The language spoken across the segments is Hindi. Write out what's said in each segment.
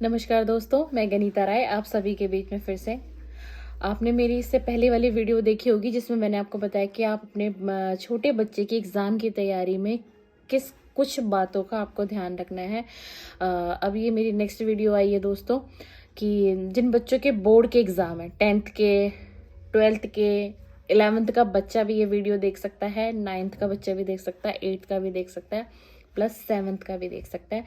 नमस्कार दोस्तों, मैं गनीता राय आप सभी के बीच में फिर से। आपने मेरी इससे पहले वाली वीडियो देखी होगी जिसमें मैंने आपको बताया कि आप अपने छोटे बच्चे की एग्ज़ाम की तैयारी में किस कुछ बातों का आपको ध्यान रखना है। अब ये मेरी नेक्स्ट वीडियो आई है दोस्तों कि जिन बच्चों के बोर्ड के एग्ज़ाम है, 10th के, 12th के, 11th का बच्चा भी ये वीडियो देख सकता है, 9th का बच्चा भी देख सकता है, 8th का भी देख सकता है, प्लस 7th का भी देख सकता है।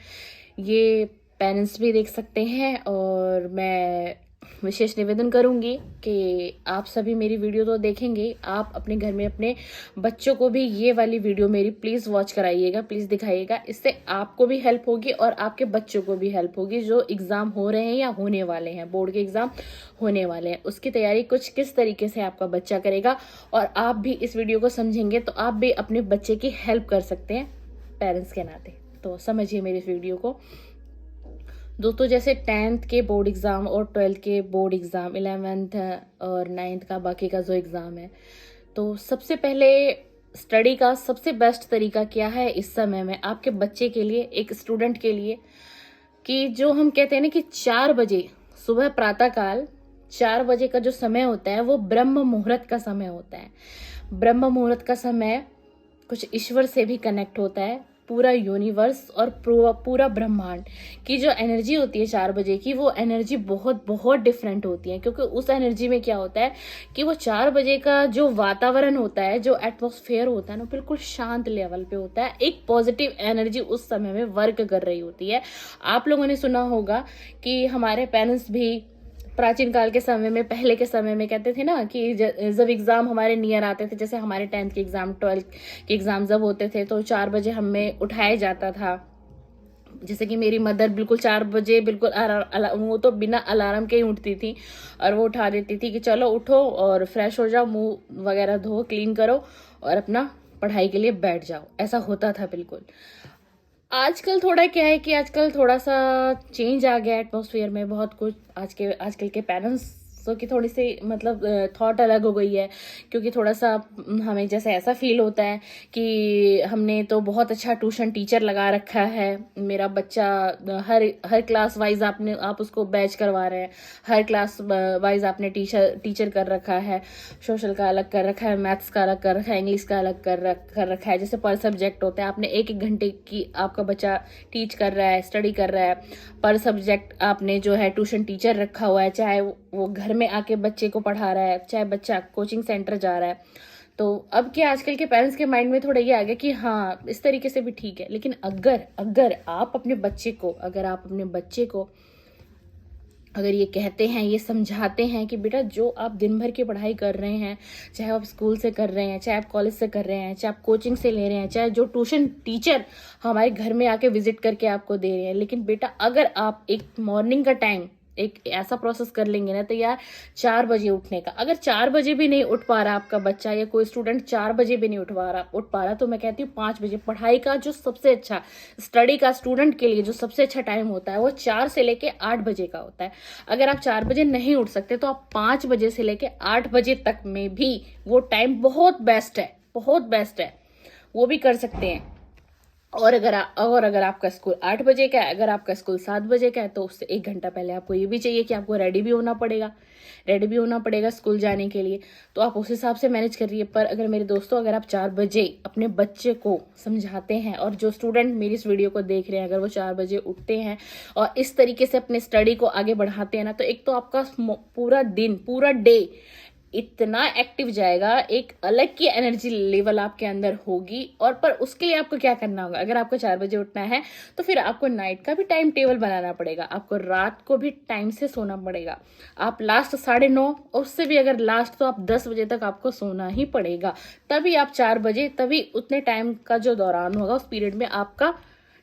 ये पेरेंट्स भी देख सकते हैं और मैं विशेष निवेदन करूंगी कि आप सभी मेरी वीडियो तो देखेंगे, आप अपने घर में अपने बच्चों को भी ये वाली वीडियो मेरी प्लीज़ वॉच कराइएगा, प्लीज़ दिखाइएगा। इससे आपको भी हेल्प होगी और आपके बच्चों को भी हेल्प होगी जो एग्ज़ाम हो रहे हैं या होने वाले हैं, बोर्ड के एग्ज़ाम होने वाले हैं, उसकी तैयारी कुछ किस तरीके से आपका बच्चा करेगा। और आप भी इस वीडियो को समझेंगे तो आप भी अपने बच्चे की हेल्प कर सकते हैं पेरेंट्स के नाते। तो समझिए मेरी इस वीडियो को दोस्तों। जैसे 10th के बोर्ड एग्ज़ाम और 12th के बोर्ड एग्ज़ाम, 11th और 9th का बाकी का जो एग्ज़ाम है, तो सबसे पहले स्टडी का सबसे बेस्ट तरीका क्या है इस समय में आपके बच्चे के लिए, एक स्टूडेंट के लिए, कि जो हम कहते हैं ना कि 4 बजे सुबह प्रातःकाल 4 बजे का जो समय होता है वो ब्रह्म मुहूर्त का समय होता है। ब्रह्म मुहूर्त का समय कुछ ईश्वर से भी कनेक्ट होता है। पूरा यूनिवर्स और पूरा ब्रह्मांड की जो एनर्जी होती है 4 बजे की, वो एनर्जी बहुत बहुत डिफरेंट होती है, क्योंकि उस एनर्जी में क्या होता है कि वो 4 बजे का जो वातावरण होता है, जो एटमॉस्फेयर होता है ना, बिल्कुल शांत लेवल पे होता है। एक पॉजिटिव एनर्जी उस समय में वर्क कर रही होती है। आप लोगों ने सुना होगा कि हमारे पेरेंट्स भी प्राचीन काल के समय में, पहले के समय में कहते थे ना कि जब एग्ज़ाम हमारे नियर आते थे, जैसे हमारे 10th के एग्ज़ाम, 12th के एग्ज़ाम जब होते थे तो 4 बजे हमें उठाया जाता था। जैसे कि मेरी मदर बिल्कुल 4 बजे बिल्कुल वो तो बिना अलार्म के ही उठती थी और वो उठा देती थी कि चलो उठो और फ्रेश हो जाओ, मुंह वगैरह धो, क्लीन करो और अपना पढ़ाई के लिए बैठ जाओ। ऐसा होता था बिल्कुल। आजकल थोड़ा क्या है कि आजकल थोड़ा सा चेंज आ गया एटमॉस्फेयर में, बहुत कुछ आजकल के पेरेंट्स की थोड़ी सी मतलब थॉट अलग हो गई है। क्योंकि थोड़ा सा हमें जैसे ऐसा फील होता है कि हमने तो बहुत अच्छा ट्यूशन टीचर लगा रखा है, मेरा बच्चा हर हर क्लास वाइज आप उसको बैच करवा रहे हैं, हर क्लास वाइज आपने टीचर कर रखा है, सोशल का अलग कर रखा है, मैथ्स का अलग कर रखा है, इंग्लिश का अलग कर रखा है। जैसे पर सब्जेक्ट होता है, आपने एक घंटे की आपका बच्चा टीच कर रहा है, स्टडी कर रहा है, पर सब्जेक्ट आपने जो है ट्यूशन टीचर रखा हुआ है, चाहे वो घर में आके बच्चे को पढ़ा रहा है, चाहे बच्चा कोचिंग सेंटर जा रहा है। तो अब क्या आजकल के पेरेंट्स के माइंड में थोड़ा ये आ गया कि हाँ इस तरीके से भी ठीक है। लेकिन अगर आप अपने बच्चे को अगर ये कहते हैं, ये समझाते हैं कि बेटा जो आप दिन भर की पढ़ाई कर रहे हैं, चाहे आप स्कूल से कर रहे हैं, चाहे आप कॉलेज से कर रहे हैं, चाहे आप कोचिंग से ले रहे हैं, चाहे जो ट्यूशन टीचर हमारे घर में आके विजिट करके आपको दे रहे हैं, लेकिन बेटा अगर आप एक मॉर्निंग का टाइम एक ऐसा प्रोसेस कर लेंगे ना, तो यार 4 बजे उठने का, अगर 4 बजे भी नहीं उठ पा रहा आपका बच्चा या कोई स्टूडेंट 4 बजे भी नहीं उठ पा रहा, तो मैं कहती हूँ 5 बजे पढ़ाई का जो सबसे अच्छा, स्टडी का स्टूडेंट के लिए जो सबसे अच्छा टाइम होता है वो 4 से लेके 8 बजे का होता है। अगर आप 4 बजे नहीं उठ सकते तो आप 5 बजे से लेके 8 बजे तक में भी वो टाइम बहुत बेस्ट है, बहुत बेस्ट है, वो भी कर सकते हैं। और अगर आपका स्कूल 8 बजे का है, अगर आपका स्कूल 7 बजे का है, तो उससे 1 घंटा पहले आपको ये भी चाहिए कि आपको रेडी भी होना पड़ेगा स्कूल जाने के लिए। तो आप उस हिसाब से मैनेज करिए। पर अगर मेरे दोस्तों, अगर आप 4 बजे अपने बच्चे को समझाते हैं, और जो स्टूडेंट मेरी इस वीडियो को देख रहे हैं अगर वो 4 बजे उठते हैं और इस तरीके से अपने स्टडी को आगे बढ़ाते हैं ना, तो एक तो आपका पूरा दिन, पूरा डे इतना एक्टिव जाएगा, एक अलग की एनर्जी लेवल आपके अंदर होगी। और पर उसके लिए आपको क्या करना होगा, अगर आपको 4 बजे उठना है तो फिर आपको नाइट का भी टाइम टेबल बनाना पड़ेगा, आपको रात को भी टाइम से सोना पड़ेगा। आप लास्ट 9:30 और उससे भी अगर लास्ट तो आप 10 बजे तक आपको सोना ही पड़ेगा। तभी आप 4 बजे, तभी उतने टाइम का जो दौरान होगा उस पीरियड में आपका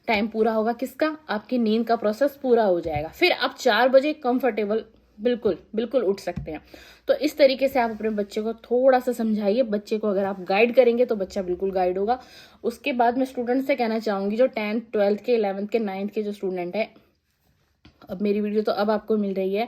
टाइम पूरा होगा, किसका, आपकी नींद का प्रोसेस पूरा हो जाएगा। फिर आप 4 बजे कंफर्टेबल बिल्कुल उठ सकते हैं। तो इस तरीके से आप अपने बच्चे को थोड़ा सा समझाइए। बच्चे को अगर आप गाइड करेंगे तो बच्चा बिल्कुल गाइड होगा। उसके बाद मैं स्टूडेंट से कहना चाहूंगी, जो 10th, 12th के, 11th के, 9th के जो स्टूडेंट है, अब मेरी वीडियो तो अब आपको मिल रही है,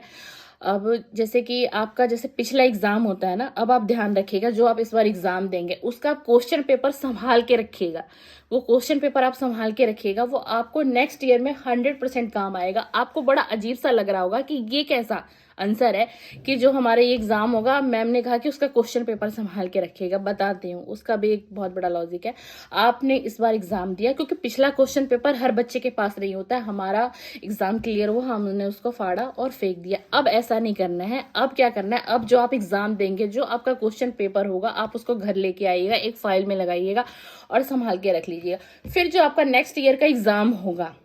अब जैसे कि आपका जैसे पिछला एग्जाम होता है ना, अब आप ध्यान रखिएगा जो आप इस बार एग्जाम देंगे उसका आप क्वेश्चन पेपर संभाल के रखिएगा। वो क्वेश्चन पेपर आप संभाल के रखिएगा, वो आपको नेक्स्ट ईयर में 100% काम आएगा। आपको बड़ा अजीब सा लग रहा होगा कि ये कैसा आंसर है कि जो हमारा ये एग्जाम होगा मैम ने कहा कि उसका क्वेश्चन पेपर संभाल के रखिएगा। बताती हूँ, उसका भी एक बहुत बड़ा लॉजिक है। आपने इस बार एग्जाम दिया क्योंकि पिछला क्वेश्चन पेपर हर बच्चे के पास नहीं होता है। हमारा एग्जाम क्लियर हुआ, हमने उसको फाड़ा और फेंक दिया। अब ऐसा नहीं करना है। अब क्या करना है, अब जो आप एग्जाम देंगे, जो आपका क्वेश्चन पेपर होगा, आप उसको घर लेके आइएगा, एक फाइल में लगाइएगा और संभाल के रख लीजिएगा। फिर जो आपका नेक्स्ट ईयर का एग्जाम होगा,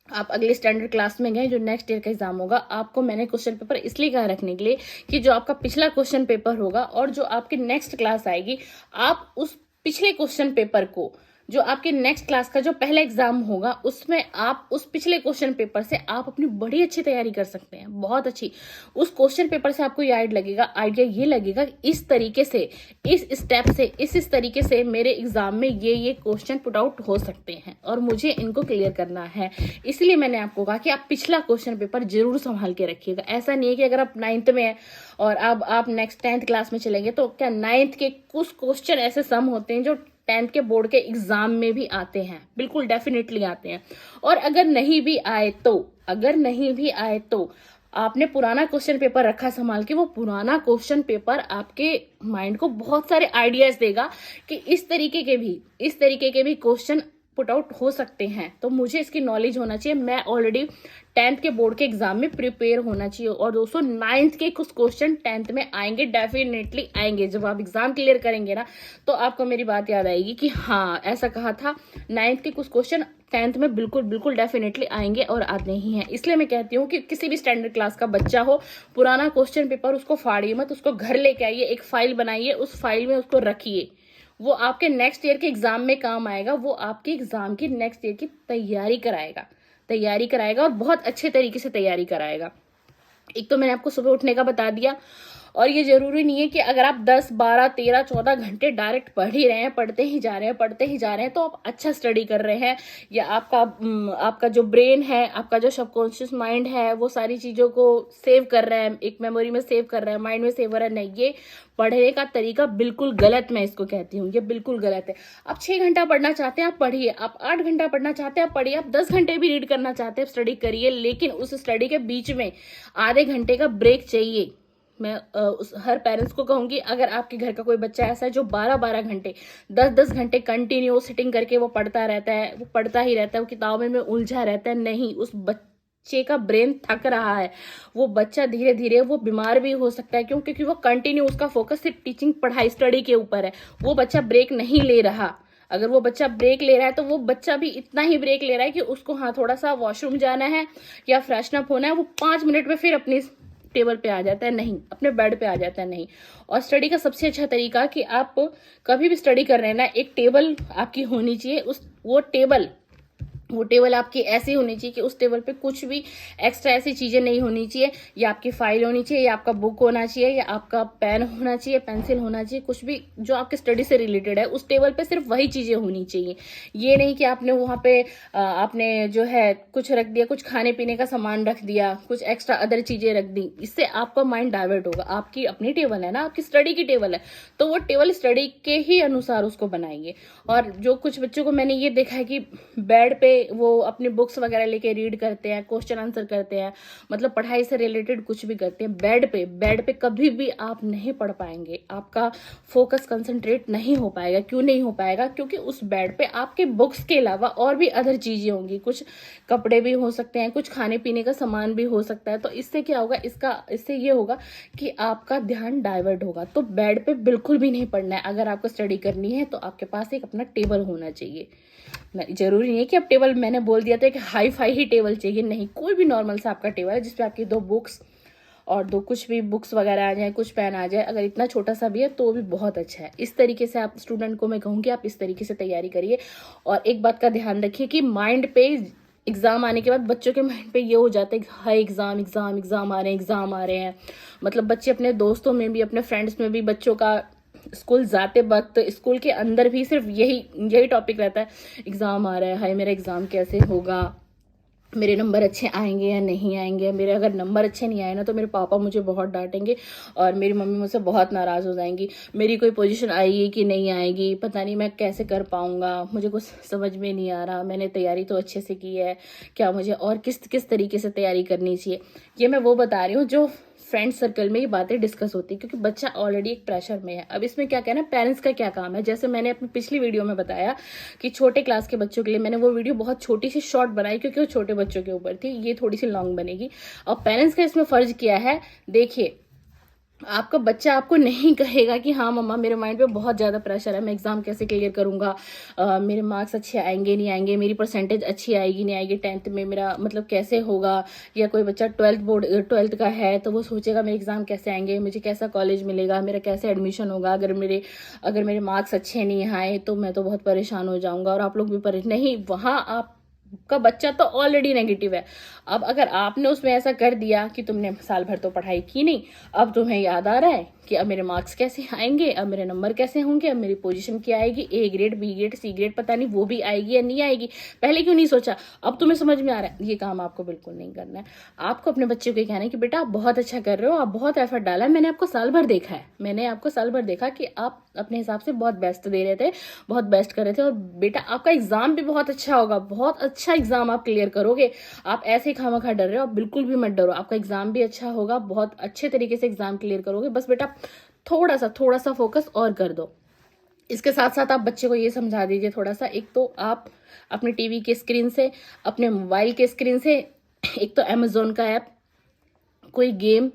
आप अगले स्टैंडर्ड क्लास में गए, जो नेक्स्ट ईयर का एग्जाम होगा, आपको मैंने क्वेश्चन पेपर इसलिए कहा रखने के लिए कि जो आपका पिछला क्वेश्चन पेपर होगा और जो आपकी नेक्स्ट क्लास आएगी, आप उस पिछले क्वेश्चन पेपर को, जो आपके नेक्स्ट क्लास का जो पहला एग्जाम होगा, उसमें आप उस पिछले क्वेश्चन पेपर से आप अपनी बड़ी अच्छी तैयारी कर सकते हैं, बहुत अच्छी। उस क्वेश्चन पेपर से आपको ये आइडिया ये लगेगा इस तरीके से, इस स्टेप से, इस तरीके से मेरे एग्जाम में ये क्वेश्चन पुट आउट हो सकते हैं और मुझे इनको क्लियर करना है। इसलिए मैंने आपको कहा कि आप पिछला क्वेश्चन पेपर जरूर संभाल के रखिएगा। ऐसा नहीं है कि अगर आप 9th में है और अब आप नेक्स्ट 10th क्लास में चलेंगे तो क्या 9th के कुछ क्वेश्चन ऐसे सम होते हैं जो 10th के बोर्ड के एग्जाम में भी आते हैं, बिल्कुल डेफिनेटली आते हैं। और अगर नहीं भी आए तो आपने पुराना क्वेश्चन पेपर रखा संभाल के, वो पुराना क्वेश्चन पेपर आपके माइंड को बहुत सारे आइडियाज देगा कि इस तरीके के भी क्वेश्चन पुट आउट हो सकते हैं। तो मुझे इसकी नॉलेज होना चाहिए। मैं ऑलरेडी 10th के बोर्ड के एग्जाम में प्रिपेयर होना चाहिए। और दोस्तों 9th के कुछ क्वेश्चन 10th में आएंगे, डेफिनेटली आएंगे। जब आप एग्जाम क्लियर करेंगे ना तो आपको मेरी बात याद आएगी कि हाँ ऐसा कहा था। 9th के कुछ क्वेश्चन 10th में बिल्कुल डेफिनेटली आएंगे और आते ही हैं। इसलिए मैं कहती हूँ कि किसी भी स्टैंडर्ड क्लास का बच्चा हो, पुराना क्वेश्चन पेपर उसको फाड़िए मत, उसको घर लेके आइए, एक फाइल बनाइए, उस फाइल में उसको रखिए। वो आपके नेक्स्ट ईयर के एग्जाम में काम आएगा। वो आपके एग्जाम की नेक्स्ट ईयर की तैयारी कराएगा और बहुत अच्छे तरीके से तैयारी कराएगा। एक तो मैंने आपको सुबह उठने का बता दिया, और ये जरूरी नहीं है कि अगर आप 10, 12, 13, 14 घंटे डायरेक्ट पढ़ ही रहे हैं, पढ़ते ही जा रहे हैं तो आप अच्छा स्टडी कर रहे हैं, या आपका जो ब्रेन है, आपका जो सबकॉन्शियस माइंड है, वो सारी चीजों को सेव कर रहा है, एक मेमोरी में सेव कर रहा है, माइंड में सेव कर रहा है। नहीं, ये पढ़ने का तरीका बिल्कुल गलत, मैं इसको कहती हूँ, ये बिल्कुल गलत है। आप 6 घंटा पढ़ना चाहते हैं आप पढ़िए, आप 8 घंटा पढ़ना चाहते हैं आप पढ़िए, आप 10 घंटे भी रीड करना चाहते हैं स्टडी करिए, लेकिन उस स्टडी के बीच में आधे घंटे का ब्रेक चाहिए। मैं हर पेरेंट्स को कहूंगी, अगर आपके घर का कोई बच्चा ऐसा है जो 12-12 घंटे, 10-10 घंटे कंटिन्यू सिटिंग करके वो पढ़ता ही रहता है, वो किताबों में उलझा रहता है, नहीं, उस बच्चे का ब्रेन थक रहा है। वो बच्चा धीरे धीरे वो बीमार भी हो सकता है, क्योंकि वो कंटिन्यू, उसका फोकस सिर्फ टीचिंग पढ़ाई स्टडी के ऊपर है। वो बच्चा ब्रेक नहीं ले रहा। अगर वो बच्चा ब्रेक ले रहा है तो वो बच्चा भी इतना ही ब्रेक ले रहा है कि उसको हाँ थोड़ा सा वॉशरूम जाना है या फ्रेशन अप होना है, वो 5 मिनट में फिर अपनी टेबल पे आ जाता है, नहीं, अपने बेड पे आ जाता है, नहीं। और स्टडी का सबसे अच्छा तरीका कि आप कभी भी स्टडी कर रहे हैं ना, एक टेबल आपकी होनी चाहिए। वो टेबल आपकी ऐसी होनी चाहिए कि उस टेबल पे कुछ भी एक्स्ट्रा ऐसी चीजें नहीं होनी चाहिए। या आपकी फाइल होनी चाहिए, या आपका बुक होना चाहिए, या आपका पेन होना चाहिए, पेंसिल होना चाहिए, कुछ भी जो आपके स्टडी से रिलेटेड है, उस टेबल पे सिर्फ वही चीजें होनी चाहिए। ये नहीं कि आपने वहां पे आपने जो है कुछ रख दिया, कुछ खाने पीने का सामान रख दिया, कुछ एक्स्ट्रा अदर चीजें रख दी, इससे आपका माइंड डाइवर्ट होगा। आपकी अपनी टेबल है ना, आपकी स्टडी की टेबल है, तो वो टेबल स्टडी के ही अनुसार उसको बनाएंगे। और जो कुछ बच्चों को मैंने ये देखा है कि बेड पे वो अपनी बुक्स वगैरह लेके रीड करते हैं, क्वेश्चन आंसर करते हैं, मतलब पढ़ाई से रिलेटेड कुछ भी करते हैं, बेड पे कभी भी आप नहीं पढ़ पाएंगे। आपका फोकस कंसंट्रेट नहीं हो पाएगा। क्यों नहीं हो पाएगा? क्योंकि उस बेड पे आपके बुक्स के अलावा और भी अदर चीजें होंगी, कुछ कपड़े भी हो सकते हैं, कुछ खाने पीने का सामान भी हो सकता है। तो इससे क्या होगा, इससे ये होगा कि आपका ध्यान डाइवर्ट होगा। तो बेड पे बिल्कुल भी नहीं पढ़ना है। अगर आपको स्टडी करनी है तो आपके पास एक अपना टेबल होना चाहिए। जरूरी नहीं है कि अब टेबल, मैंने बोल दिया था कि हाई फाई ही टेबल चाहिए, नहीं, कोई भी नॉर्मल सा आपका टेबल है जिसपे आपकी 2 बुक्स और 2 कुछ भी बुक्स वगैरह आ जाए, कुछ पेन आ जाए, अगर इतना छोटा सा भी है तो भी बहुत अच्छा है। इस तरीके से आप स्टूडेंट को मैं कहूँगी आप इस तरीके से तैयारी करिए। और एक बात का ध्यान रखिए कि माइंड पे एग्जाम आने के बाद बच्चों के माइंड पे ये हो जाता है कि हाई एग्जाम आ रहे हैं। मतलब बच्चे अपने दोस्तों में भी, अपने फ्रेंड्स में भी, बच्चों का स्कूल जाते वक्त, स्कूल के अंदर भी सिर्फ यही टॉपिक रहता है, एग्जाम आ रहा है, हाय मेरा एग्जाम कैसे होगा, मेरे नंबर अच्छे आएंगे या नहीं आएंगे। मेरे अगर नंबर अच्छे नहीं आए ना तो मेरे पापा मुझे बहुत डांटेंगे और मेरी मम्मी मुझसे बहुत नाराज़ हो जाएंगी। मेरी कोई पोजीशन आएगी कि नहीं आएगी, पता नहीं मैं कैसे कर पाऊंगा, मुझे कुछ समझ में नहीं आ रहा। मैंने तैयारी तो अच्छे से की है, क्या मुझे और किस किस तरीके से तैयारी करनी चाहिए। ये मैं वो बता रही हूँ जो फ्रेंड सर्कल में ये बातें डिस्कस होती है, क्योंकि बच्चा ऑलरेडी एक प्रेशर में है। अब इसमें क्या कहना, पेरेंट्स का क्या काम है। जैसे मैंने अपनी पिछली वीडियो में बताया कि छोटे क्लास के बच्चों के लिए मैंने वो वीडियो बहुत छोटी सी शॉर्ट बनाई, क्योंकि वो छोटे बच्चों के ऊपर थी। ये थोड़ी सी लॉन्ग बनेगी। और पेरेंट्स का इसमें फर्ज किया है, देखिए आपका बच्चा आपको नहीं कहेगा कि हाँ मम्मा मेरे माइंड पे बहुत ज़्यादा प्रेशर है, मैं एग्ज़ाम कैसे क्लियर करूँगा, मेरे मार्क्स अच्छे आएंगे नहीं आएंगे, मेरी परसेंटेज अच्छी आएगी नहीं आएगी, 10th में मेरा मतलब कैसे होगा। या कोई बच्चा 12th का है तो वो सोचेगा मेरे एग्ज़ाम कैसे आएंगे, मुझे कैसा कॉलेज मिलेगा, मेरा कैसे एडमिशन होगा, अगर मेरे मार्क्स अच्छे नहीं आए तो मैं तो बहुत परेशान हो जाऊँगा। और आप लोग भी परेशान नहीं, वहाँ आप का बच्चा तो ऑलरेडी नेगेटिव है। अब अगर आपने उसमें ऐसा कर दिया कि तुमने साल भर तो पढ़ाई की नहीं, अब तुम्हें याद आ रहा है कि अब मेरे मार्क्स कैसे आएंगे, अब मेरे नंबर कैसे होंगे, अब मेरी पोजीशन क्या आएगी, A grade, B grade, C grade, पता नहीं वो भी आएगी या नहीं आएगी, पहले क्यों नहीं सोचा, अब तुम्हें समझ में आ रहा है। ये काम आपको बिल्कुल नहीं करना है। आपको अपने बच्चे को कहना है कि बेटा आप बहुत अच्छा कर रहे हो, आप बहुत एफर्ट डाला है, मैंने आपको साल भर देखा है, मैंने आपको साल भर देखा कि आप अपने हिसाब से बहुत बेस्ट दे रहे थे, बहुत बेस्ट कर रहे थे। और बेटा आपका एग्जाम भी बहुत अच्छा होगा, बहुत अच्छा एग्जाम आप क्लियर करोगे। आप ऐसे खामखा डर रहे हो, आप बिल्कुल भी मत डरो, आपका एग्जाम भी अच्छा होगा, बहुत अच्छे तरीके से एग्जाम क्लियर करोगे। बस बेटा थोड़ा सा फोकस और कर दो। इसके साथ साथ आप बच्चे को ये समझा दीजिए थोड़ा सा, एक तो आप अपने टीवी के स्क्रीन से, अपने मोबाइल के स्क्रीन से, एक तो अमेजोन का ऐप, कोई गेम,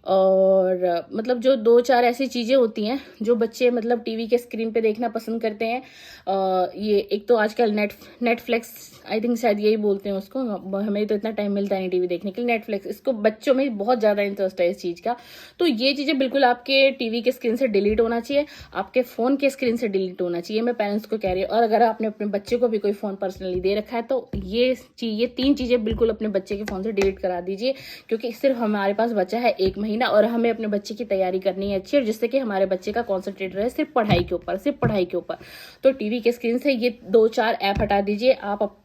और मतलब जो 2-4 ऐसी चीज़ें होती हैं जो बच्चे मतलब टीवी के स्क्रीन पे देखना पसंद करते हैं। ये एक तो आजकल नेटफ्लिक्स, आई थिंक शायद यही बोलते हैं उसको, हमें तो इतना टाइम मिलता नहीं टीवी देखने के लिए। नेटफ्लिक्स, इसको बच्चों में बहुत ज़्यादा इंटरेस्ट है इस चीज़ का। तो ये चीज़ें बिल्कुल आपके टीवी के स्क्रीन से डिलीट होना चाहिए, आपके फ़ोन के स्क्रीन से डिलीट होना चाहिए, मैं पेरेंट्स को कह रही हूँ। और अगर आपने अपने बच्चे को भी कोई फ़ोन पर्सनली दे रखा है तो ये 3 चीज़ें बिल्कुल अपने बच्चे के फ़ोन से डिलीट करा दीजिए, क्योंकि सिर्फ हमारे पास बचा है 1 महीना और हमें अपने बच्चे की तैयारी करनी है अच्छी, और जिससे कि हमारे बच्चे का कॉन्सेंट्रेट रहे सिर्फ पढ़ाई के ऊपर, सिर्फ पढ़ाई के ऊपर। तो टीवी के स्क्रीन से ये 2-4 ऐप हटा दीजिए।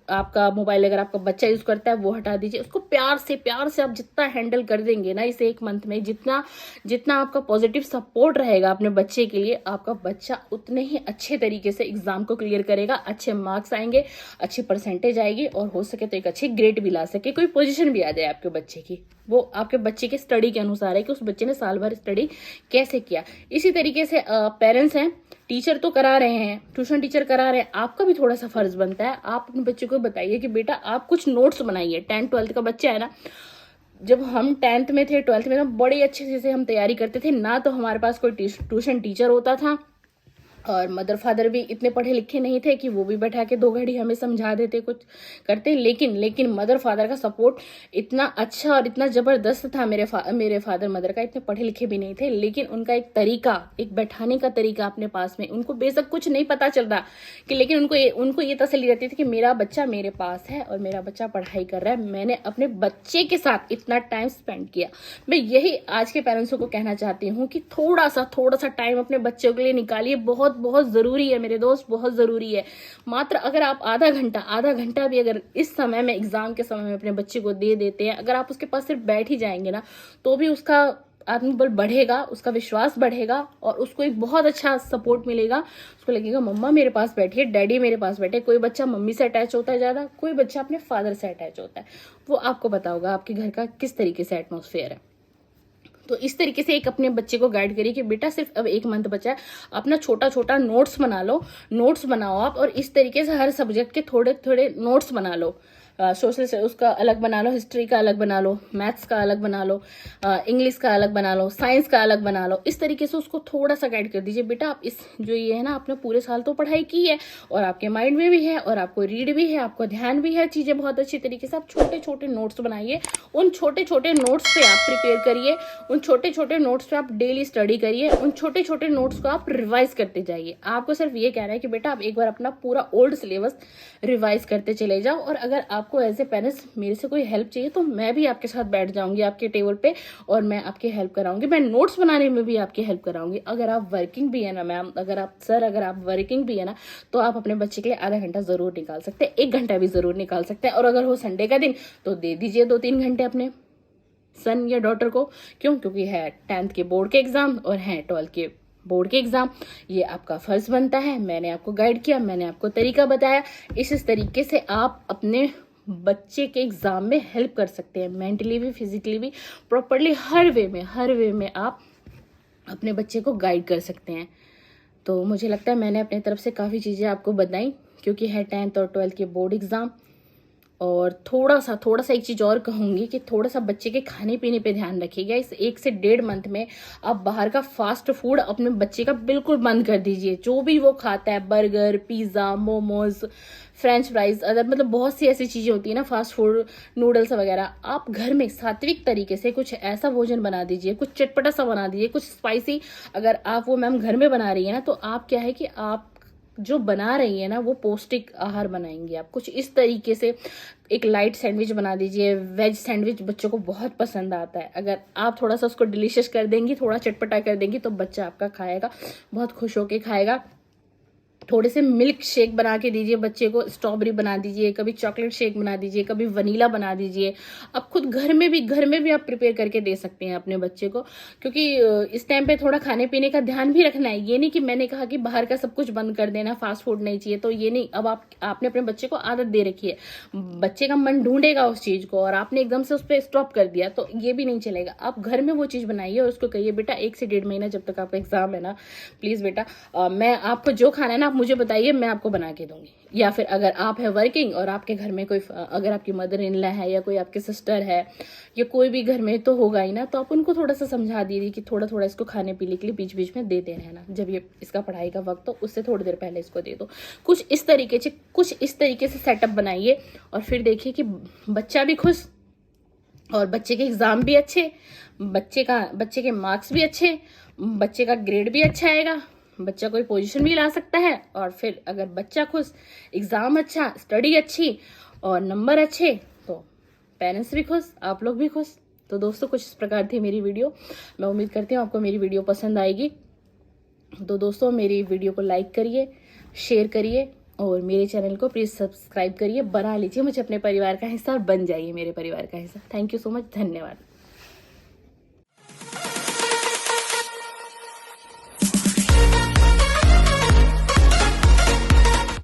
आपका मोबाइल अगर आपका बच्चा यूज करता है वो हटा दीजिए। उसको प्यार से आप जितना हैंडल कर देंगे ना इसे 1 मंथ में, जितना आपका पॉजिटिव सपोर्ट रहेगा अपने बच्चे के लिए, आपका बच्चा उतने ही अच्छे तरीके से एग्जाम को क्लियर करेगा, अच्छे मार्क्स आएंगे, अच्छी परसेंटेज आएगी, और हो सके तो एक अच्छी ग्रेड भी ला सके, कोई पोजीशन भी आ जाए आपके बच्चे की। वो आपके बच्चे के स्टडी के अनुसार है कि उस बच्चे ने साल भर स्टडी कैसे किया। इसी तरीके से पेरेंट्स हैं, टीचर तो करा रहे हैं, ट्यूशन टीचर करा रहे हैं, आपका भी थोड़ा सा फर्ज बनता है। आप अपने बच्चे को बताइए कि बेटा आप कुछ नोट्स बनाइए। 10th 12th का बच्चा है ना, जब हम 10th में थे, 12th में ना, बड़ी अच्छे से हम तैयारी करते थे ना। तो हमारे पास कोई ट्यूशन टीचर होता था, और मदर फादर भी इतने पढ़े लिखे नहीं थे कि वो भी बैठा के 2 घड़ी हमें समझा देते, कुछ करते। लेकिन मदर फादर का सपोर्ट इतना अच्छा और इतना जबरदस्त था। मेरे फादर मदर का इतने पढ़े लिखे भी नहीं थे, लेकिन उनका एक तरीका, एक बैठाने का तरीका अपने पास में, उनको बेशक कुछ नहीं पता चल रहा कि, लेकिन उनको ये तसल्ली रहती थी कि मेरा बच्चा मेरे पास है और मेरा बच्चा पढ़ाई कर रहा है, मैंने अपने बच्चे के साथ इतना टाइम स्पेंड किया। मैं यही आज के पेरेंट्सों को कहना चाहती हूँ कि थोड़ा सा टाइम अपने बच्चों के लिए निकालिए। बहुत जरूरी है मेरे दोस्त, बहुत जरूरी है। मात्र अगर आप आधा घंटा भी अगर इस समय में, एग्जाम के समय में अपने बच्चे को दे देते हैं, अगर आप उसके पास सिर्फ बैठ ही जाएंगे ना, तो भी उसका आत्मबल बढ़ेगा, उसका विश्वास बढ़ेगा, और उसको एक बहुत अच्छा सपोर्ट मिलेगा। उसको लगेगा मम्मा मेरे पास बैठी है, डैडी मेरे पास बैठे। कोई बच्चा मम्मी से अटैच होता है ज्यादा, कोई बच्चा अपने फादर से अटैच होता है। वो आपको बताओगा आपके घर का किस तरीके से एटमोसफेयर है। तो इस तरीके से एक अपने बच्चे को गाइड करिए कि बेटा सिर्फ अब 1 मंथ बचा है, अपना छोटा नोट्स बना लो, नोट्स बनाओ आप, और इस तरीके से हर सब्जेक्ट के थोड़े नोट्स बना लो। सोशल से उसका अलग बना लो, हिस्ट्री का अलग बना लो, मैथ्स का अलग बना लो, इंग्लिश का अलग बना लो, साइंस का अलग बना लो। इस तरीके से उसको थोड़ा सा गाइड कर दीजिए, बेटा आप इस जो ये है ना, आपने पूरे साल तो पढ़ाई की है और आपके माइंड में भी है और आपको रीड भी है, आपको ध्यान भी है, चीजें बहुत अच्छी तरीके से। आप छोटे नोट्स बनाइए, उन छोटे नोट्स पे आप प्रिपेयर करिए, उन छोटे नोट्स पे आप डेली स्टडी करिए, उन छोटे नोट्स को आप रिवाइज करते जाइए। आपको सिर्फ ये कहना है कि बेटा आप एक बार अपना पूरा ओल्ड सिलेबस रिवाइज करते चले जाओ, और अगर आप आपको एज ए पेरेंट्स मेरे से कोई हेल्प चाहिए तो मैं भी आपके साथ बैठ जाऊंगी आपके टेबल पे और मैं आपकी हेल्प कराऊंगी। मैं नोट्स बनाने में भी आपकी हेल्प कराऊंगी। अगर आप वर्किंग भी है ना मैम, अगर आप वर्किंग भी है ना, तो आप अपने बच्चे के लिए आधा घंटा जरूर निकाल सकते हैं, 1 घंटा भी जरूर निकाल सकते हैं। और अगर हो संडे का दिन तो दे दीजिए 2-3 घंटे अपने सन या डॉटर को। क्यों? क्योंकि है 10th के बोर्ड के एग्जाम और है 12th के बोर्ड के एग्जाम। ये आपका फर्ज बनता है। मैंने आपको गाइड किया, मैंने आपको तरीका बताया। इस तरीके से आप अपने बच्चे के एग्जाम में हेल्प कर सकते हैं, मेंटली भी, फिजिकली भी, प्रॉपरली, हर वे में आप अपने बच्चे को गाइड कर सकते हैं। तो मुझे लगता है मैंने अपने तरफ से काफ़ी चीज़ें आपको बताई, क्योंकि है 10th और 12th के बोर्ड एग्जाम। और थोड़ा सा एक चीज़ और कहूँगी कि थोड़ा सा बच्चे के खाने पीने पे ध्यान रखिएगा। इस 1 से 1.5 मंथ में आप बाहर का फास्ट फूड अपने बच्चे का बिल्कुल बंद कर दीजिए। जो भी वो खाता है, burger, pizza, momos, French fries, other मतलब बहुत सी ऐसी चीज़ें होती है ना फास्ट फूड, नूडल्स वगैरह, आप घर में सात्विक तरीके से कुछ ऐसा भोजन बना दीजिए, कुछ चटपटा सा बना दीजिए, कुछ स्पाइसी। अगर आप वो मैम घर में बना रही है ना, तो आप क्या है कि आप जो बना रही है ना वो पौष्टिक आहार बनाएंगे। आप कुछ इस तरीके से एक लाइट सैंडविच बना दीजिए। वेज सैंडविच बच्चों को बहुत पसंद आता है। अगर आप थोड़ा सा उसको डिलीशियस कर देंगी, थोड़ा चटपटा कर देंगी, तो बच्चा आपका खाएगा, बहुत खुश होके खाएगा। थोड़े से मिल्क शेक बना के दीजिए बच्चे को, स्ट्रॉबेरी बना दीजिए, कभी चॉकलेट शेक बना दीजिए, कभी वनीला बना दीजिए। अब खुद घर में भी आप प्रिपेयर करके दे सकते हैं अपने बच्चे को, क्योंकि इस टाइम पे थोड़ा खाने पीने का ध्यान भी रखना है। ये नहीं कि मैंने कहा कि बाहर का सब कुछ बंद कर देना, फास्ट फूड नहीं चाहिए, तो ये नहीं। अब आपने अपने बच्चे को आदत दे रखी है, बच्चे का मन ढूंढेगा उस चीज को, और आपने एकदम से उस पर स्टॉप कर दिया, तो ये भी नहीं चलेगा। आप घर में वो चीज बनाइए और उसको कहिए बेटा 1 से 1.5 महीना जब तक आपका एग्जाम है ना, प्लीज बेटा मैं आपको जो खाना है ना आप मुझे बताइए, मैं आपको बना के दूंगी। या फिर अगर आप है वर्किंग और आपके घर में कोई, अगर आपकी मदर इन लॉ है या कोई आपकी सिस्टर है या कोई भी घर में तो होगा ही ना, तो आप उनको थोड़ा सा समझा दीजिए कि थोड़ा थोड़ा इसको खाने पीने के लिए बीच बीच में देते रहना। जब ये इसका पढ़ाई का वक्त हो उससे थोड़ी देर पहले इसको दे दो। कुछ इस तरीके से सेटअप बनाइए और फिर देखिए कि बच्चा भी खुश और बच्चे के एग्जाम भी अच्छे, बच्चे के मार्क्स भी अच्छे, बच्चे का ग्रेड भी अच्छा आएगा, बच्चा कोई पोजीशन भी ला सकता है। और फिर अगर बच्चा खुश, एग्जाम अच्छा, स्टडी अच्छी और नंबर अच्छे, तो पेरेंट्स भी खुश, आप लोग भी खुश। तो दोस्तों कुछ इस प्रकार थी मेरी वीडियो। मैं उम्मीद करती हूँ आपको मेरी वीडियो पसंद आएगी। तो दोस्तों मेरी वीडियो को लाइक करिए, शेयर करिए और मेरे चैनल को प्लीज़ सब्सक्राइब करिए। बना लीजिए मुझे अपने परिवार का हिस्सा और बन जाइए मेरे परिवार का हिस्सा। थैंक यू सो मच, धन्यवाद।